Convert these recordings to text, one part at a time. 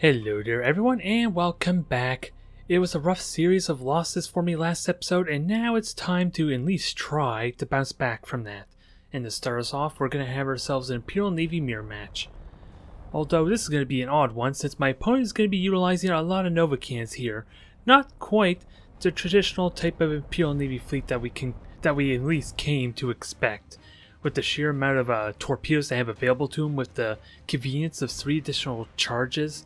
Hello there everyone and welcome back. It was a rough series of losses for me last episode and now it's time to at least try to bounce back from that. And to start us off, we're going to have ourselves an Imperial Navy Mirror Match. Although this is going to be an odd one since my opponent is going to be utilizing a lot of Nova cans here. Not quite the traditional type of Imperial Navy fleet that we at least came to expect. With the sheer amount of torpedoes they have available to them, with the convenience of 3 additional charges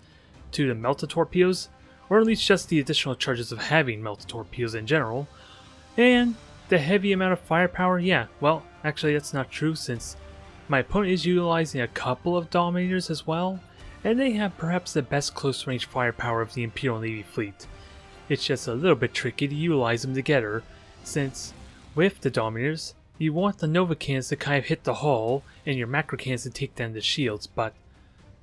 to the melted torpedoes, or at least just the additional charges of having melted torpedoes in general, and the heavy amount of firepower. Yeah, well, actually that's not true since my opponent is utilizing a couple of Dominators as well, and they have perhaps the best close range firepower of the Imperial Navy fleet. It's just a little bit tricky to utilize them together, since with the Dominators, you want the Nova cans to kind of hit the hull and your macro cans to take down the shields, but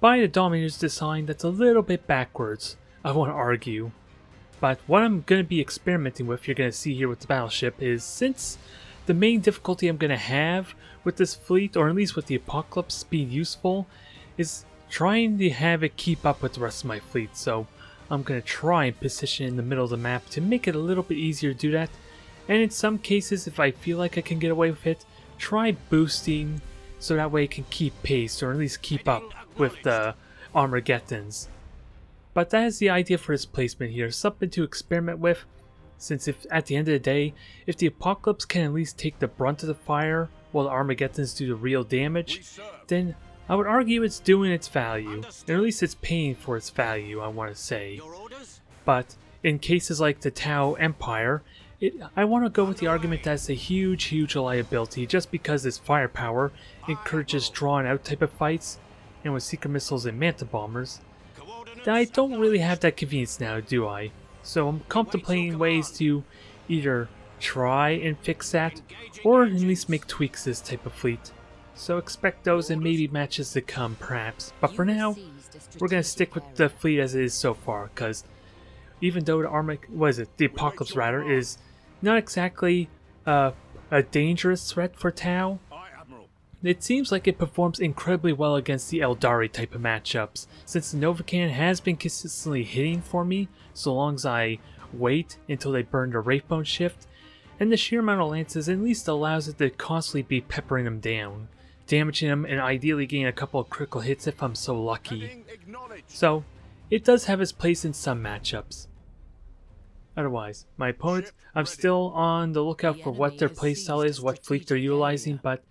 by the Dominator's design, that's a little bit backwards, I want to argue. But what I'm going to be experimenting with, you're going to see here with the battleship, is since the main difficulty I'm going to have with this fleet, or at least with the Apocalypse being useful, is trying to have it keep up with the rest of my fleet. So I'm going to try and position in the middle of the map to make it a little bit easier to do that. And in some cases, if I feel like I can get away with it, try boosting so that way it can keep pace, or at least keep up with the Armageddons. But that is the idea for his placement here, something to experiment with, since if at the end of the day, if the Apocalypse can at least take the brunt of the fire while the Armageddons do the real damage, then I would argue it's doing its value, or at least it's paying for its value, I want to say. But in cases like the Tau Empire, I want to go with the argument that it's a huge liability just because its firepower encourages drawn out type of fights, and with secret missiles and manta bombers, that I don't really have that convenience now, do I? So I'm contemplating ways to either try and fix that, or at least make tweaks to this type of fleet. So expect those in maybe matches to come, perhaps. But for now, we're going to stick with the fleet as it is so far, because even though the Apocalypse rather, is not exactly a dangerous threat for Tau, it seems like it performs incredibly well against the Eldari type of matchups, since the Novacan has been consistently hitting for me so long as I wait until they burn the Wraithbone shift, and the sheer amount of lances at least allows it to constantly be peppering them down, damaging them and ideally getting a couple of critical hits if I'm so lucky. So it does have its place in some matchups. Otherwise, my opponent, I'm still on the lookout for what their playstyle is, what fleet they're utilizing, but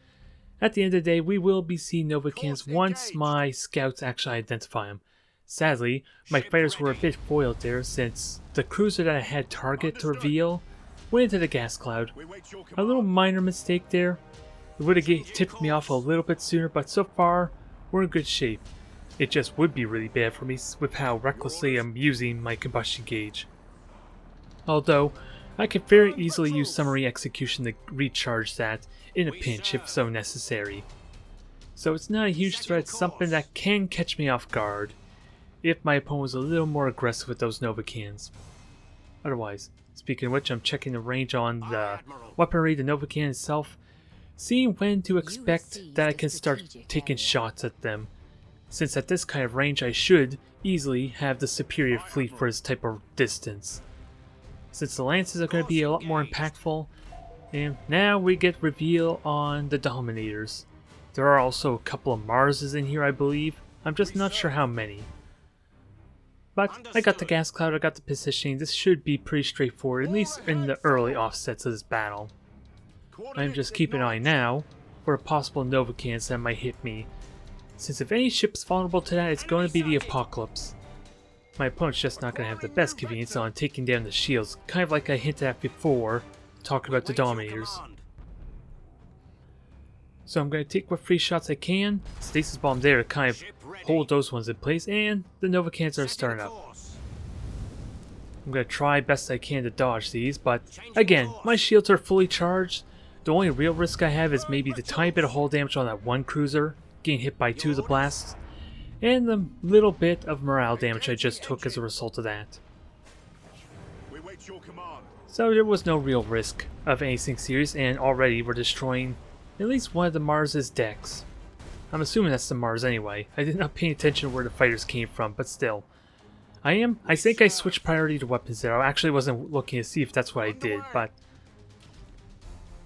at the end of the day, we will be seeing Novacans once my scouts actually identify them. Sadly, my fighters were a bit foiled there since the cruiser that I had target to reveal went into the gas cloud. A little minor mistake there. It would have tipped me off a little bit sooner, but so far, we're in good shape. It just would be really bad for me with how recklessly I'm using my combustion gauge. Although, I could very easily use summary execution to recharge that in a pinch if so necessary. So it's not a huge threat, something that can catch me off guard if my opponent was a little more aggressive with those Novacans. Otherwise, speaking of which, I'm checking the range on the weaponry, the Novacan itself, seeing when to expect that I can start taking shots at them, since at this kind of range I should easily have the superior fleet for this type of distance. Since the lances are going to be a lot more impactful, and now we get reveal on the Dominators. There are also a couple of Marses in here, I believe. I'm just not sure how many. But I got the gas cloud, I got the positioning. This should be pretty straightforward, at least in the early offsets of this battle. I'm just keeping an eye now for possible Novacans that might hit me, since if any ship's vulnerable to that, it's going to be the Apocalypse. My opponent's just not going to have the best convenience on taking down the shields, kind of like I hinted at before, talking about the Dominators. So I'm going to take what free shots I can, stasis bomb there to kind of hold those ones in place, and the Novacans are starting up. I'm going to try best I can to dodge these, but again, my shields are fully charged. The only real risk I have is maybe the tiny bit of hull damage on that one cruiser, getting hit by 2 of the blasts, and the little bit of morale damage I just took as a result of that. So there was no real risk of anything serious, and already we're destroying at least one of the Mars' decks. I'm assuming that's the Mars anyway. I did not pay attention where the fighters came from, but still. I think I switched priority to weapons there. I actually wasn't looking to see if that's what I did, but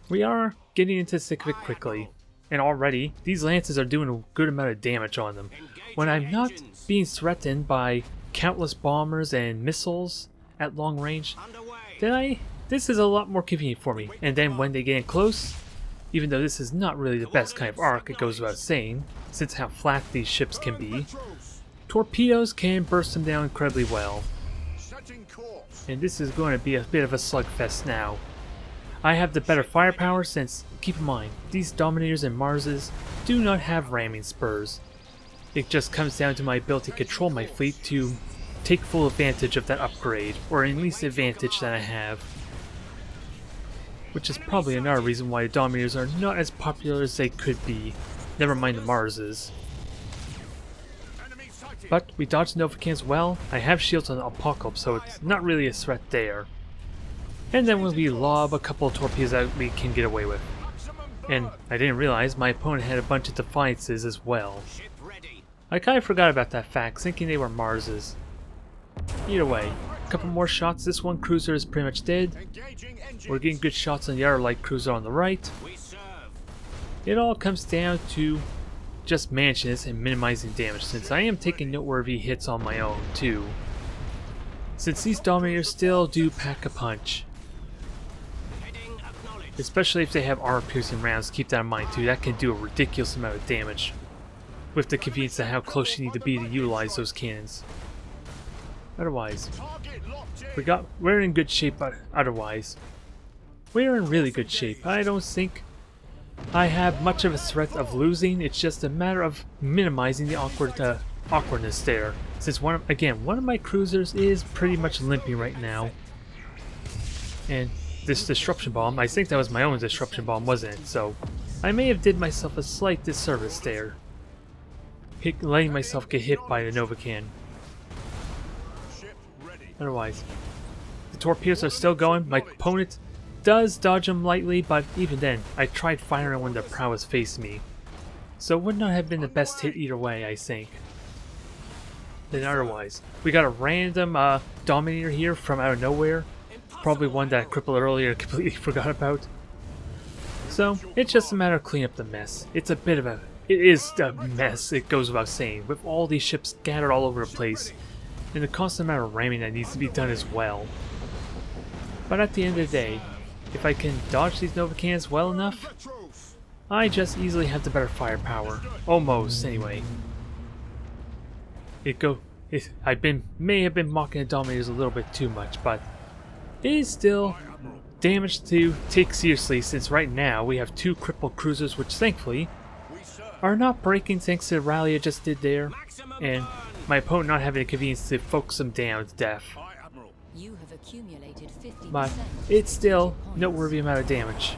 we are getting into the thick of it quickly. And already, these lances are doing a good amount of damage on them. When I'm not being threatened by countless bombers and missiles at long range, then this is a lot more convenient for me. And then when they get in close, even though this is not really the best kind of arc, it goes without saying, since how flat these ships can be, torpedoes can burst them down incredibly well. And this is going to be a bit of a slugfest now. I have the better firepower since, keep in mind, these Dominators and Marses do not have ramming spurs. It just comes down to my ability to control my fleet to take full advantage of that upgrade, or at least the advantage that I have. Which is probably another reason why the Dominators are not as popular as they could be, never mind the Marses. But we dodged Novacans well. I have shields on the Apocalypse, so it's not really a threat there. And then when we lob a couple of torpedoes that we can get away with. And I didn't realize my opponent had a bunch of Defiances as well. I kind of forgot about that fact, thinking they were Marses. Either way, a couple more shots. This one cruiser is pretty much dead. We're getting good shots on the other light cruiser on the right. It all comes down to just managing this and minimizing damage, since I am taking noteworthy hits on my own too. Since these Dominators still do pack a punch. Especially if they have armor-piercing rounds, keep that in mind too. That can do a ridiculous amount of damage. With the convenience of how close you need to be to utilize those cannons. Otherwise, we're in good shape. Otherwise, we're in really good shape. I don't think I have much of a threat of losing. It's just a matter of minimizing the awkwardness there. Since one of my cruisers is pretty much limping right now, and this disruption bomb, I think that was my own disruption bomb, wasn't it? So I may have did myself a slight disservice there, letting myself get hit by the Novacan. Otherwise, the torpedoes are still going. My opponent does dodge them lightly, but even then, I tried firing when the prow was facing me. So it would not have been the best hit either way, I think. Then otherwise, we got a random Dominator here from out of nowhere. Probably one that I crippled earlier and completely forgot about. So, it's just a matter of cleaning up the mess. It is a mess, it goes without saying, with all these ships scattered all over the place, and the constant amount of ramming that needs to be done as well. But at the end of the day, if I can dodge these Novacans well enough, I just easily have the better firepower. Almost, anyway. May have been mocking the Dominators a little bit too much, but it is still damage to take seriously, since right now we have two crippled cruisers, which thankfully are not breaking thanks to the rally I just did there, and my opponent not having the convenience to focus them down to death. But it's still noteworthy amount of damage.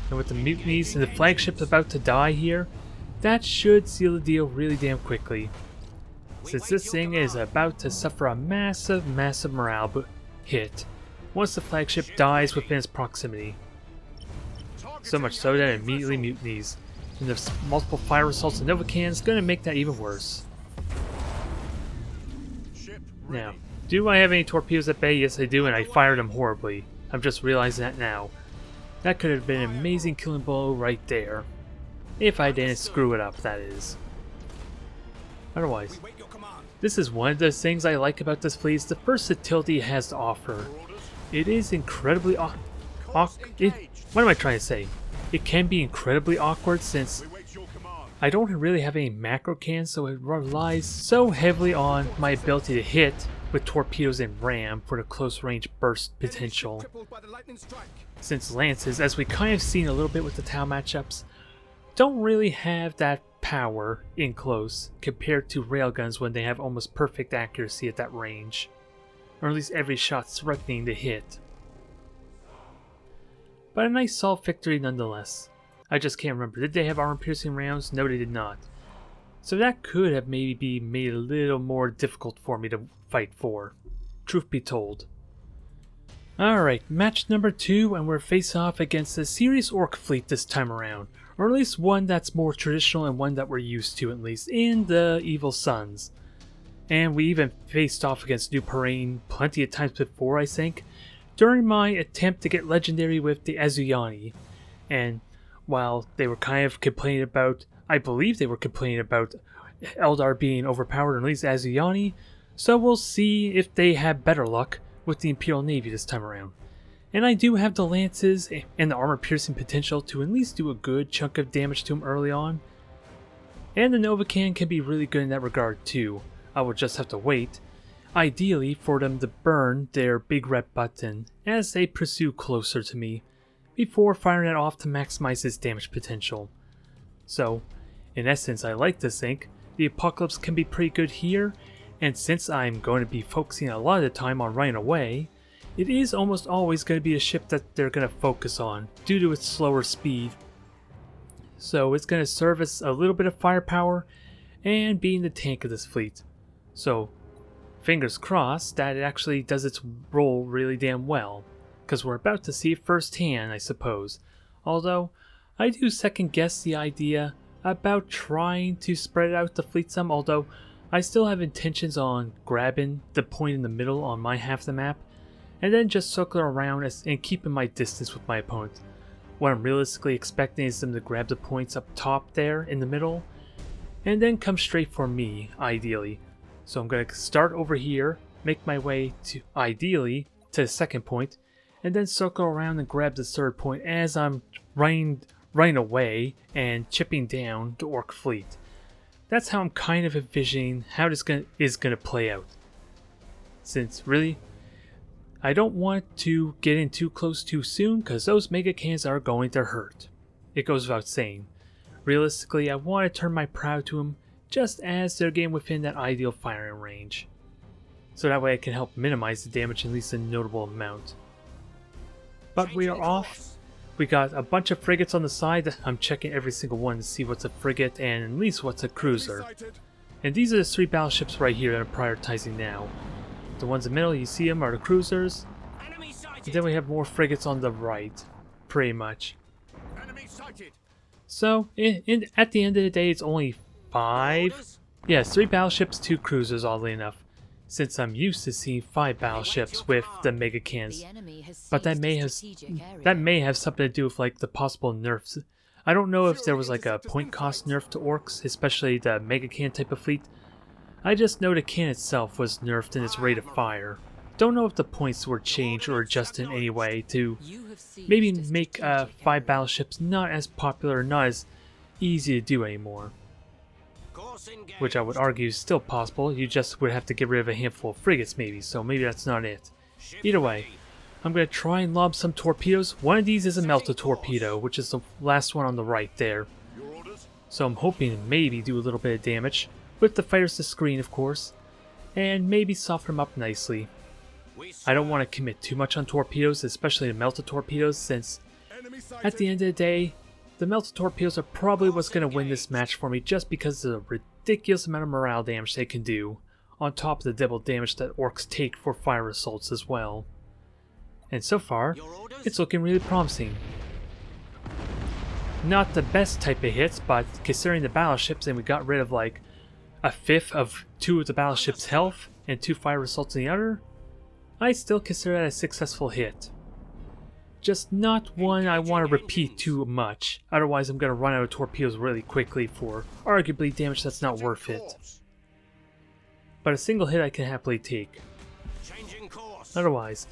And with the mutinies and the flagship's about to die here, that should seal the deal really damn quickly. Since this thing is about to suffer a massive morale hit once the flagship dies within its proximity. So much so that it immediately mutinies, and the multiple fire assaults and Novacans is going to make that even worse. Now, do I have any torpedoes at bay? Yes I do, and I fired them horribly. I'm just realizing that now. That could have been an amazing killing blow right there. If I didn't screw it up, that is. Otherwise, this is one of the things I like about this fleet, is the versatility it has to offer. It is incredibly what am I trying to say? It can be incredibly awkward, since I don't really have any macro cans, so it relies so heavily on my ability to hit with torpedoes and ram for the close range burst potential. Since lances, as we kind of seen a little bit with the Tau matchups, don't really have that power in close compared to railguns when they have almost perfect accuracy at that range, or at least every shot threatening to hit. But a nice solid victory nonetheless. I just can't remember. Did they have armor-piercing rounds? No, they did not. So that could have maybe made it a little more difficult for me to fight for. Truth be told. Alright, match number 2, and we're face off against a serious Ork fleet this time around. Or at least one that's more traditional and one that we're used to, at least, in the Evil Suns. and we even faced off against New Parain plenty of times before, I think, during my attempt to get legendary with the Azuyani. And while they were kind of complaining about, I believe they were complaining about Eldar being overpowered, or at least Azuyani, so we'll see if they have better luck with the Imperial Navy this time around. And I do have the lances and the armor piercing potential to at least do a good chunk of damage to them early on. And the Novacan can be really good in that regard too. I will just have to wait, ideally for them to burn their big red button as they pursue closer to me, before firing it off to maximize its damage potential. So, in essence, I like to think the Apocalypse can be pretty good here, and since I'm going to be focusing a lot of the time on running away, it is almost always going to be a ship that they're going to focus on due to its slower speed. So it's going to serve as a little bit of firepower and being the tank of this fleet. So fingers crossed that it actually does its role really damn well, because we're about to see it firsthand, I suppose. Although I do second guess the idea about trying to spread out the fleet some, although I still have intentions on grabbing the point in the middle on my half of the map and then just circling around and keeping my distance with my opponent. What I'm realistically expecting is them to grab the points up top there in the middle and then come straight for me, ideally. So I'm going to start over here, make my way to, ideally, to the second point, and then circle around and grab the third point as I'm running away and chipping down the Orc fleet. That's how I'm kind of envisioning how this is going to play out. Since really, I don't want to get in too close too soon, because those mega cannons are going to hurt. It goes without saying. Realistically, I want to turn my prow to them just as they're getting within that ideal firing range, so that way I can help minimize the damage in at least a notable amount. But we are off. We got a bunch of frigates on the side. I'm checking every single one to see what's a frigate and at least what's a cruiser. And these are the 3 battleships right here that I'm prioritizing now. The ones in the middle, you see them, are the cruisers. And then we have more frigates on the right, pretty much. So, at the end of the day, it's only 5. Yes, 3 battleships, 2 cruisers, oddly enough. Since I'm used to seeing 5 battleships with the mega cannons. But that may have something to do with like the possible nerfs. I don't know if there was like a point cost nerf to Orks, especially the mega cannon type of fleet. I just know the cannon itself was nerfed in its rate of fire. Don't know if the points were changed or adjusted in any way to maybe make 5 battleships not as popular, not as easy to do anymore. Which I would argue is still possible, you just would have to get rid of a handful of frigates maybe, so maybe that's not it. Either way, I'm going to try and lob some torpedoes. One of these is a melta torpedo, which is the last one on the right there. So I'm hoping to maybe do a little bit of damage, with the fighters to screen of course, and maybe soften them up nicely. I don't want to commit too much on torpedoes, especially the melta torpedoes, since at the end of the day, the melta torpedoes are probably what's going to win this match for me just because of the ridiculous amount of morale damage they can do, on top of the double damage that Orks take for fire assaults as well. And so far, it's looking really promising. Not the best type of hits, but considering the battleships and we got rid of like a fifth of 2 of the battleship's health and 2 fire assaults in the other, I still consider that a successful hit. Just not one I want to repeat too much, otherwise I'm going to run out of torpedoes really quickly for arguably damage that's not worth it. But a single hit I can happily take. Otherwise,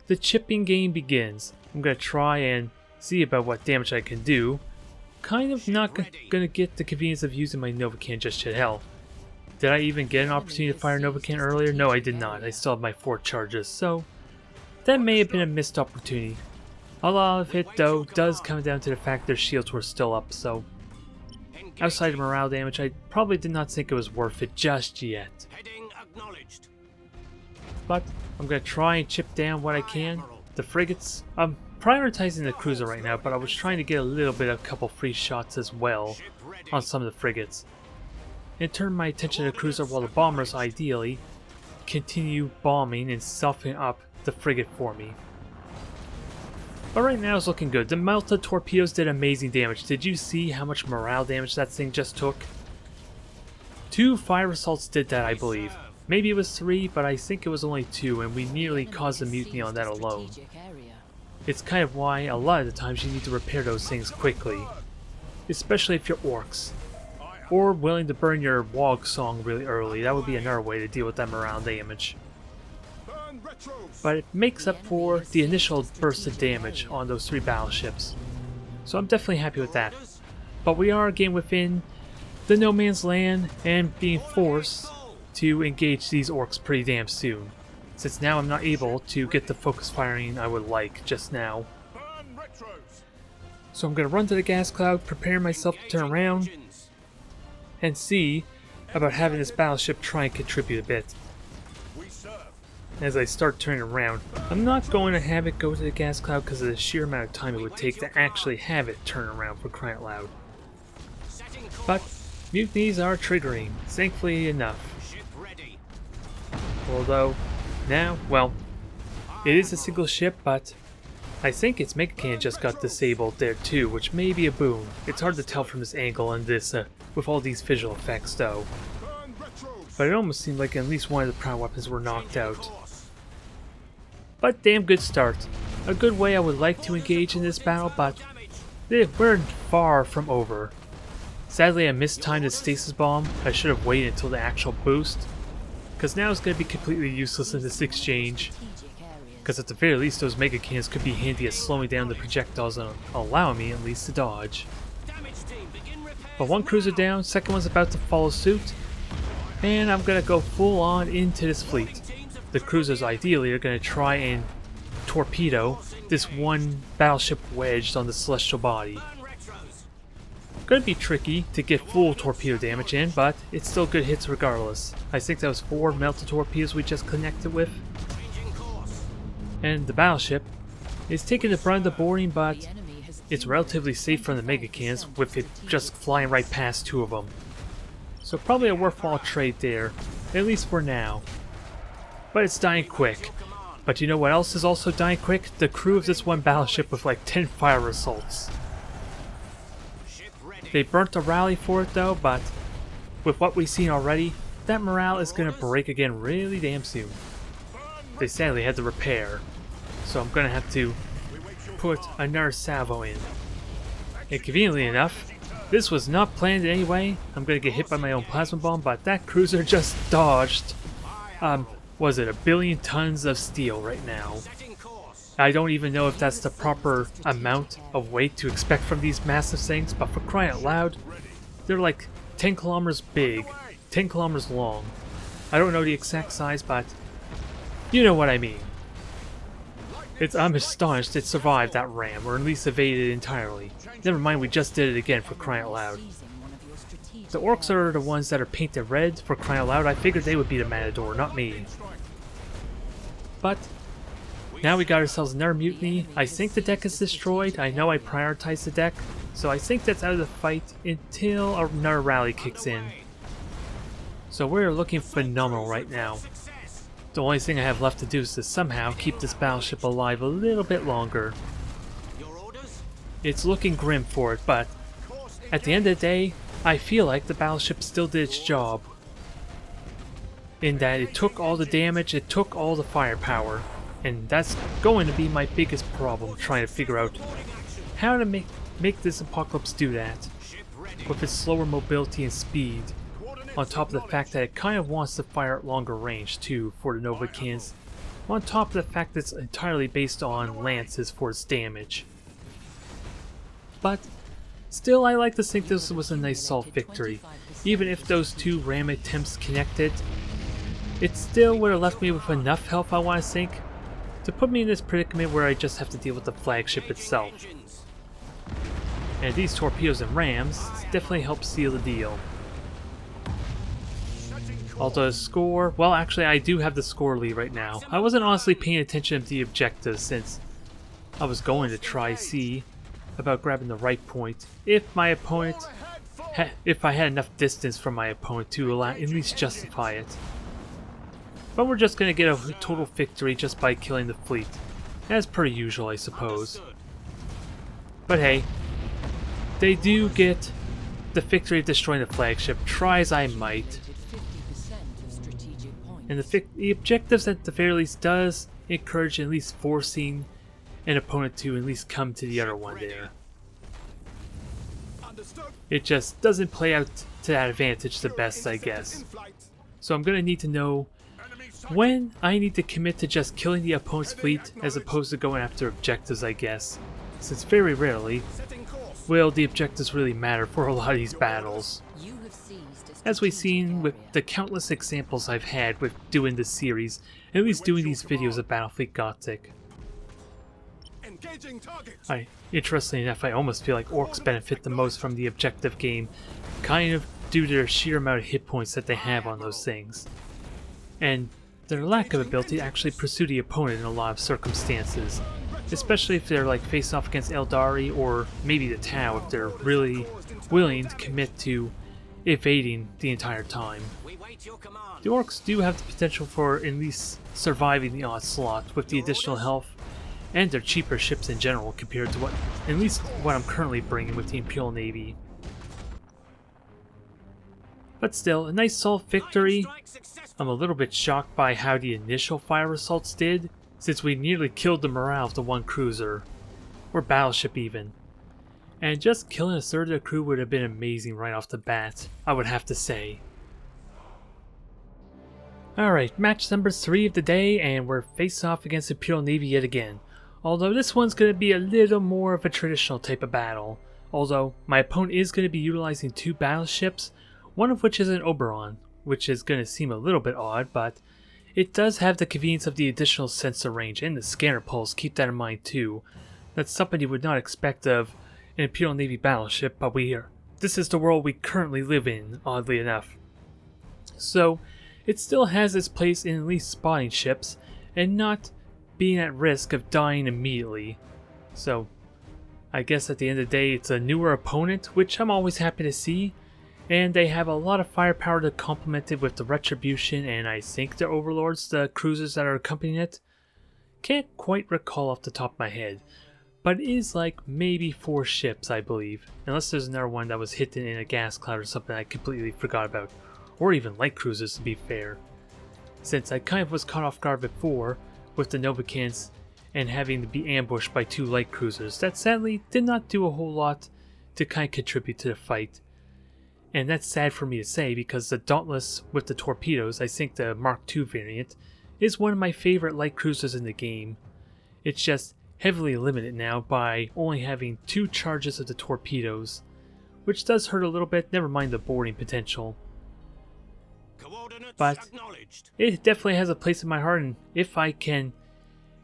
the chipping game begins. I'm going to try and see about what damage I can do. Kind of not going to get the convenience of using my Novacan just yet. Hell, did I even get an opportunity to fire Novacan earlier? No, I did not. I still have my 4 charges, so that may have been a missed opportunity. A lot of it, though, does come down to the fact their shields were still up, so outside of morale damage, I probably did not think it was worth it just yet. But I'm going to try and chip down what I can. The frigates, I'm prioritizing the cruiser right now, but I was trying to get a little bit of a couple free shots as well on some of the frigates. And turn my attention to the cruiser while the bombers, ideally, continue bombing and softening up the frigate for me. But right now it's looking good. The melta torpedoes did amazing damage. Did you see how much morale damage that thing just took? 2 fire assaults did that, I believe. Maybe it was 3, but I think it was only 2, and we nearly caused a mutiny on that alone. It's kind of why a lot of the times you need to repair those things quickly, especially if you're orcs, or willing to burn your wog song really early. That would be another way to deal with that morale damage. But it makes up for the initial burst of damage on those 3 battleships, so I'm definitely happy with that. But we are again within the no man's land and being forced to engage these orcs pretty damn soon, since now I'm not able to get the focus firing I would like just now. So I'm going to run to the gas cloud, prepare myself to turn around, and see about having this battleship try and contribute a bit. As I start turning around, I'm not going to have it go to the gas cloud because of the sheer amount of time it would take to actually have it turn around, for crying out loud. But mutinies are triggering, thankfully enough. Although, now, well, it is a single ship, but I think its mega cannon just got disabled there too, which may be a boon. It's hard to tell from this angle and this, with all these visual effects though. But it almost seemed like at least one of the prow weapons were knocked out. But damn good start. A good way I would like to engage in this battle, but we're far from over. Sadly I mistimed the stasis bomb. I should have waited until the actual boost, because now it's going to be completely useless in this exchange. Because at the very least those mega cannons could be handy at slowing down the projectiles and allowing me at least to dodge. But one cruiser down, second one's about to follow suit, and I'm going to go full on into this fleet. The cruisers ideally are going to try and torpedo this one battleship wedged on the celestial body. Going to be tricky to get full torpedo damage in, but it's still good hits regardless. I think that was 4 melted torpedoes we just connected with. And the battleship is taking the brunt of the boarding, but it's relatively safe from the mega cannons with it just flying right past 2 of them. So probably a worthwhile trade there, at least for now. But it's dying quick. But you know what else is also dying quick? The crew of this one battleship with like 10 fire assaults. They burnt a rally for it though, but with what we've seen already, that morale is going to break again really damn soon. They sadly had to repair, so I'm going to have to put another salvo in. And conveniently enough, this was not planned in any way. I'm going to get hit by my own plasma bomb, but that cruiser just dodged, was it 1 billion tons of steel right now? I don't even know if that's the proper amount of weight to expect from these massive things, but for crying out loud, they're like 10 kilometers big, 10 kilometers long. I don't know the exact size, but you know what I mean. I'm astonished it survived that ram, or at least evaded it entirely. Never mind, we just did it again, for crying out loud. The orcs are the ones that are painted red, for crying out loud. I figured they would be the Matador, not me. But now we got ourselves another mutiny. I think the deck is destroyed. I know I prioritized the deck, so I think that's out of the fight until another rally kicks in. So we're looking phenomenal right now. The only thing I have left to do is to somehow keep this battleship alive a little bit longer. It's looking grim for it, but at the end of the day, I feel like the battleship still did its job. In that it took all the damage, it took all the firepower. And that's going to be my biggest problem, trying to figure out how to make this Apocalypse do that. With its slower mobility and speed, on top of the fact that it kind of wants to fire at longer range too for the Nova cannons, on top of the fact that it's entirely based on lances for its damage. But still, I like to think this was a nice solid victory. Even if those 2 ram attempts connected, it still would have left me with enough health, I want to think, to put me in this predicament where I just have to deal with the flagship itself. And these torpedoes and rams definitely help seal the deal. Although the score, well actually I do have the score lead right now. I wasn't honestly paying attention to the objectives since I was going to try see about grabbing the right point if my opponent, if I had enough distance from my opponent to allow, at least justify it. But we're just going to get a total victory just by killing the fleet. As per usual, I suppose. But hey, they do get the victory of destroying the flagship, try as I might. And the objectives at the very least does encourage at least forcing an opponent to at least come to the other one there. It just doesn't play out to that advantage the best, I guess. So I'm going to need to know when I need to commit to just killing the opponent's fleet as opposed to going after objectives, I guess. Since very rarely will the objectives really matter for a lot of these battles. As we've seen with the countless examples I've had with doing this series, at least doing these videos of Battlefleet Gothic. Interestingly enough, I almost feel like Orks benefit the most from the objective game, kind of due to their sheer amount of hit points that they have on those things. And their lack of ability to actually pursue the opponent in a lot of circumstances. Especially if they're like face off against Eldari or maybe the Tau if they're really willing to commit to evading the entire time. The Orks do have the potential for at least surviving the onslaught with the additional health and their cheaper ships in general compared to at least what I'm currently bringing with the Imperial Navy. But still, a nice solid victory. I'm a little bit shocked by how the initial fire assaults did, since we nearly killed the morale of the one cruiser, or battleship even. And just killing a third of the crew would have been amazing right off the bat, I would have to say. Alright, match number 3 of the day, and we're face off against the Imperial Navy yet again. Although this one's going to be a little more of a traditional type of battle. Although, my opponent is going to be utilizing 2 battleships, one of which is an Oberon, which is going to seem a little bit odd, but it does have the convenience of the additional sensor range and the scanner pulse, keep that in mind too. That's something you would not expect of an Imperial Navy battleship, but this is the world we currently live in, oddly enough. So, it still has its place in at least spotting ships, and not being at risk of dying immediately. So, I guess at the end of the day, it's a newer opponent, which I'm always happy to see. And they have a lot of firepower to complement it with the Retribution and I think the Overlords, the cruisers that are accompanying it. Can't quite recall off the top of my head, but it is like maybe 4 ships, I believe. Unless there's another one that was hidden in a gas cloud or something I completely forgot about. Or even light cruisers, to be fair. Since I kind of was caught off guard before with the Novicans and having to be ambushed by 2 light cruisers that sadly did not do a whole lot to kind of contribute to the fight. And that's sad for me to say because the Dauntless with the torpedoes, I think the Mark II variant, is one of my favorite light cruisers in the game. It's just heavily limited now by only having 2 charges of the torpedoes, which does hurt a little bit, never mind the boarding potential. But it definitely has a place in my heart, and if I can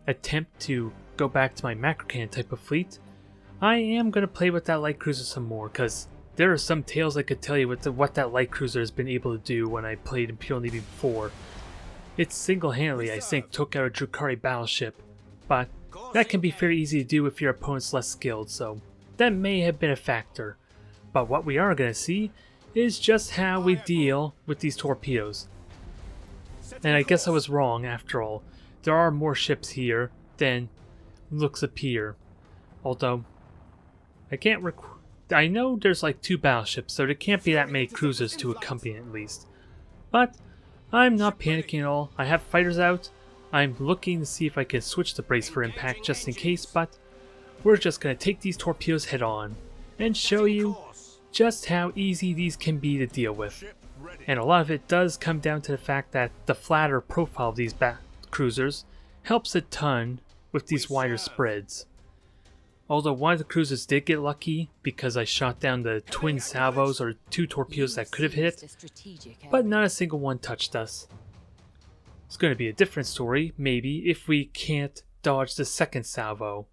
attempt to go back to my Macrocan type of fleet, I am going to play with that light cruiser some more, because there are some tales I could tell you with what that light cruiser has been able to do when I played Imperial Navy before. It single-handedly, I think, took out a Drukhari battleship, but that can be very easy to do if your opponent's less skilled, so that may have been a factor. But what we are going to see is just how we deal with these torpedoes. And I guess I was wrong after all. There are more ships here than looks appear. Although, I know there's like 2 battleships, so there can't be that many cruisers to accompany at least. But I'm not panicking at all. I have fighters out. I'm looking to see if I can switch the brace for impact just in case, but we're just going to take these torpedoes head on and show you just how easy these can be to deal with. And a lot of it does come down to the fact that the flatter profile of these cruisers helps a ton with these wider spreads. Although one of the cruisers did get lucky because I shot down the twin salvos or 2 torpedoes that could have hit it, but not a single one touched us. It's going to be a different story, maybe, if we can't dodge the second salvo,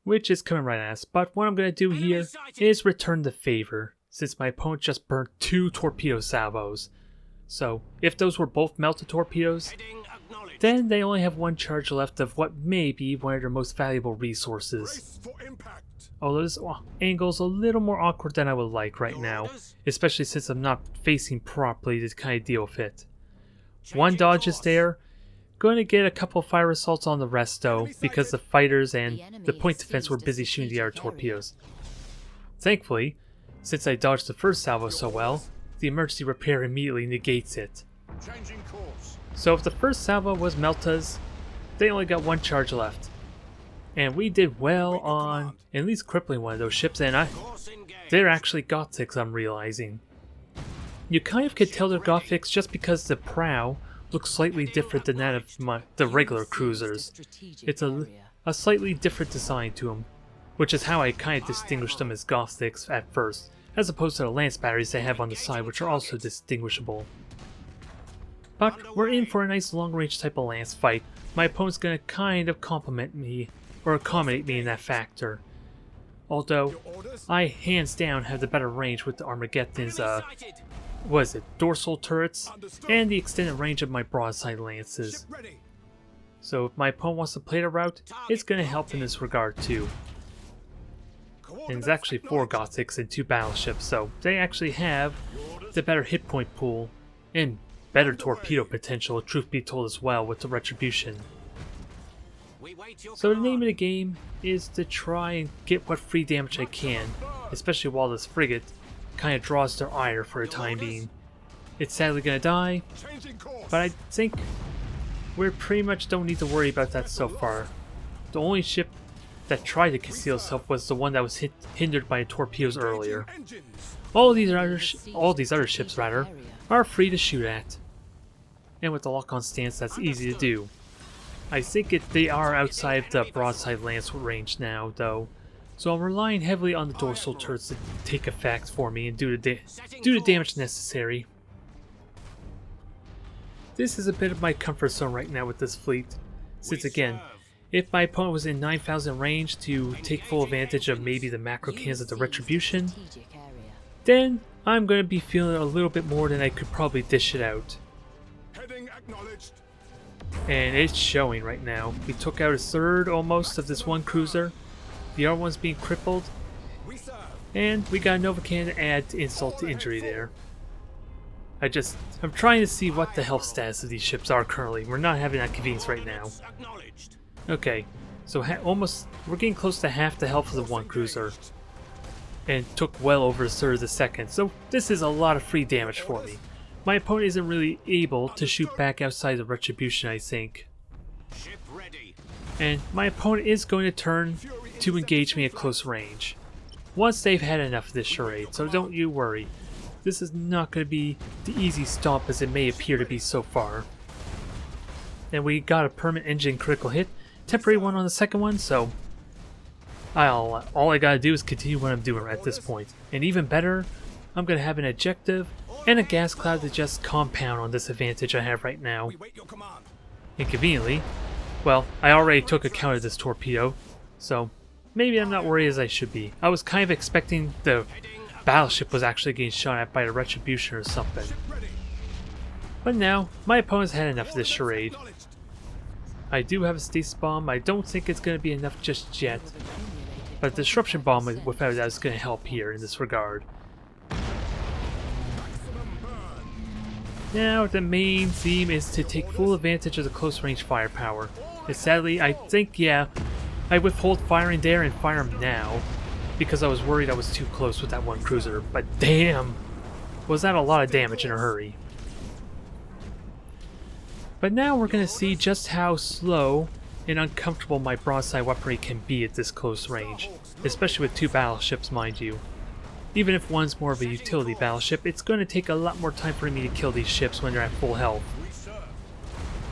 which is coming right at us. But what I'm going to do here is return the favor, since my opponent just burnt 2 torpedo salvos. So, if those were both melted torpedoes, then they only have 1 charge left of what may be one of their most valuable resources. Although this angle's a little more awkward than I would like right now, especially since I'm not facing properly to kind of deal with it. 1 dodge is there. Going to get a couple fire assaults on the rest though, because the fighters and the point defense were busy shooting the other torpedoes. Thankfully, since I dodged the first salvo so well, the emergency repair immediately negates it. Changing course. So if the first salvo was Meltas, they only got one charge left. And we did well on at least crippling one of those ships, and they're actually Gothics, I'm realizing. You kind of could tell they're Gothics just because the prow looks slightly different than that of the regular cruisers. It's a slightly different design to them, which is how I kind of distinguished them as Gothics at first, as opposed to the lance batteries they have on the side, which are also distinguishable. But we're in for a nice long-range type of lance fight. My opponent's going to kind of compliment me, or accommodate me in that factor. Although, I hands down have the better range with the Armageddon's, dorsal turrets, and the extended range of my broadside lances. So if my opponent wants to play the route, it's going to help in this regard too. And it's actually 4 Gothics and 2 battleships, so they actually have the better hit point pool, and better torpedo potential, truth be told, as well with the Retribution. So the name of the game is to try and get what free damage I can, especially while this frigate kind of draws their ire for the time being. It's sadly gonna die, but I think we pretty much don't need to worry about that so far. The only ship that tried to conceal itself was the one that was hindered by torpedoes earlier. All these other ships are free to shoot at, and with the lock-on stance, that's easy to do. I think they are outside the broadside lance range now, though, so I'm relying heavily on the dorsal turrets to take effect for me and do the damage necessary. This is a bit of my comfort zone right now with this fleet, since again, if my opponent was in 9,000 range to take full advantage of maybe the macro cannons of the Retribution, then I'm going to be feeling a little bit more than I could probably dish it out. And it's showing right now. We took out a third almost of this one cruiser. The other one's being crippled. And we got a Nova Cannon to add insult to injury there. I'm trying to see what the health status of these ships are currently. We're not having that convenience right now. Okay, so we're getting close to half the health of the one cruiser. And took well over a third of the second. So this is a lot of free damage for me. My opponent isn't really able to shoot back outside the Retribution, I think. And my opponent is going to turn to engage me at close range once they've had enough of this charade, so don't you worry. This is not going to be the easy stomp as it may appear to be so far. And we got a permanent engine critical hit, temporary one on the second one, so all I gotta do is continue what I'm doing at this point. And even better, I'm going to have an ejective and a gas cloud to just compound on this advantage I have right now. And conveniently, well, I already took account of this torpedo, so maybe I'm not worried as I should be. I was kind of expecting the battleship was actually getting shot at by the Retribution or something. But now, my opponent's had enough of this charade. I do have a stasis bomb. I don't think it's going to be enough just yet, but the disruption bomb without that is going to help here in this regard. Now the main theme is to take full advantage of the close range firepower. And sadly, I think, yeah, I withhold firing there and fire him now, because I was worried I was too close with that one cruiser, but damn, was that a lot of damage in a hurry. But now we're going to see just how slow and uncomfortable my broadside weaponry can be at this close range, especially with 2 battleships, mind you. Even if one's more of a utility battleship, it's going to take a lot more time for me to kill these ships when they're at full health.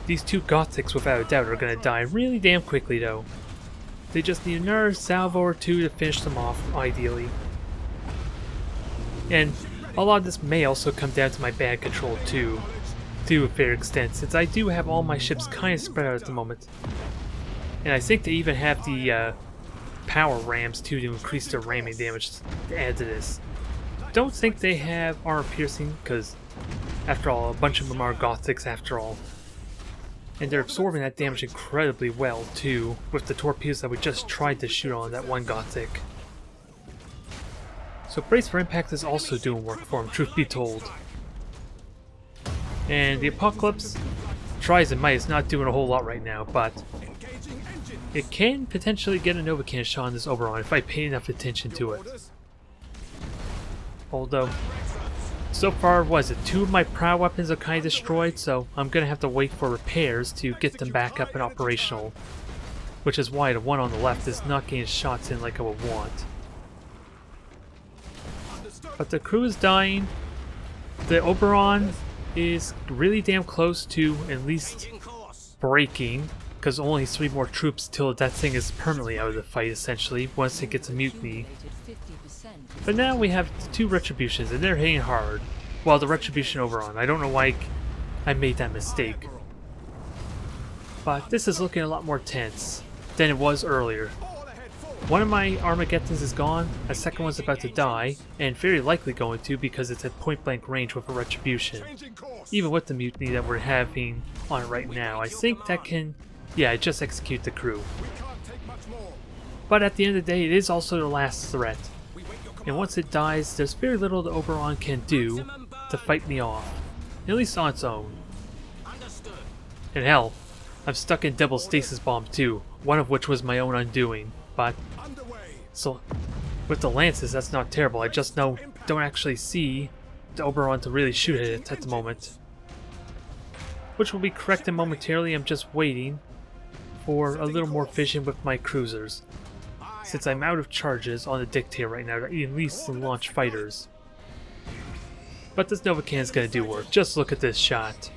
These 2 Gothics without a doubt are going to die really damn quickly though. They just need another salvo or 2 to finish them off, ideally. And a lot of this may also come down to my bad control too, to a fair extent, since I do have all my ships kind of spread out at the moment. And I think they even have the power rams too to increase their ramming damage to add to this. Don't think they have armor piercing, because after all, a bunch of them are Gothics after all. And they're absorbing that damage incredibly well too, with the torpedoes that we just tried to shoot on that one Gothic. So Brace for Impact is also doing work for him, truth be told. And the Apocalypse tries and might is not doing a whole lot right now, but it can potentially get a Nova Cannon shot on this Oberon if I pay enough attention to it. Although, So far, what is it? 2 of my prow weapons are kind of destroyed, so I'm gonna have to wait for repairs to get them back up and operational. Which is why the one on the left is not getting shots in like I would want. But the crew is dying. The Oberon is really damn close to at least breaking, because only 3 more troops till that thing is permanently out of the fight, essentially, once it gets a mutiny. But now we have 2 Retributions, and they're hitting hard. Well, the Retribution Oberon. I don't know why I made that mistake. But this is looking a lot more tense than it was earlier. One of my Armageddons is gone, a second one's about to die, and very likely going to because it's at point blank range with a Retribution. Even with the mutiny that we're having on it right now, I think that can, yeah, just execute the crew. But at the end of the day, it is also the last threat. And once it dies, there's very little the Oberon can do to fight me off, at least on its own. And hell, I'm stuck in double stasis bomb too, one of which was my own undoing. But so with the lances, that's not terrible. I just don't actually see the Oberon to really shoot at it at the moment, which will be corrected momentarily. I'm just waiting for a little more vision with my cruisers, since I'm out of charges on the Dictator right now to at least launch fighters. But this Nova Cannon's gonna do work. Just look at this shot.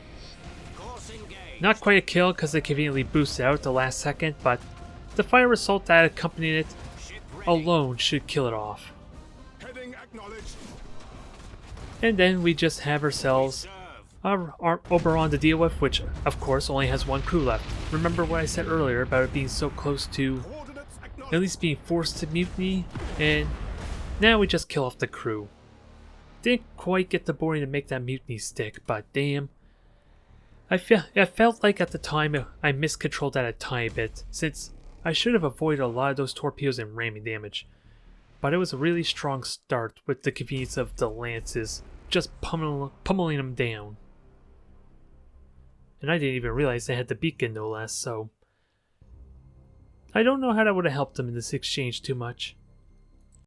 Not quite a kill because they conveniently boosted out at the last second, but the fire assault that accompanied it alone should kill it off. And then we just have ourselves our Oberon to deal with, which of course only has 1 crew left. Remember what I said earlier about it being so close to at least being forced to mutiny, and now we just kill off the crew. Didn't quite get the boarding to make that mutiny stick, but damn. I felt like at the time I miscontrolled that a tiny bit, since I should have avoided a lot of those torpedoes and ramming damage. But it was a really strong start with the convenience of the lances, just pummeling them down. And I didn't even realize they had the beacon no less, so I don't know how that would have helped them in this exchange too much.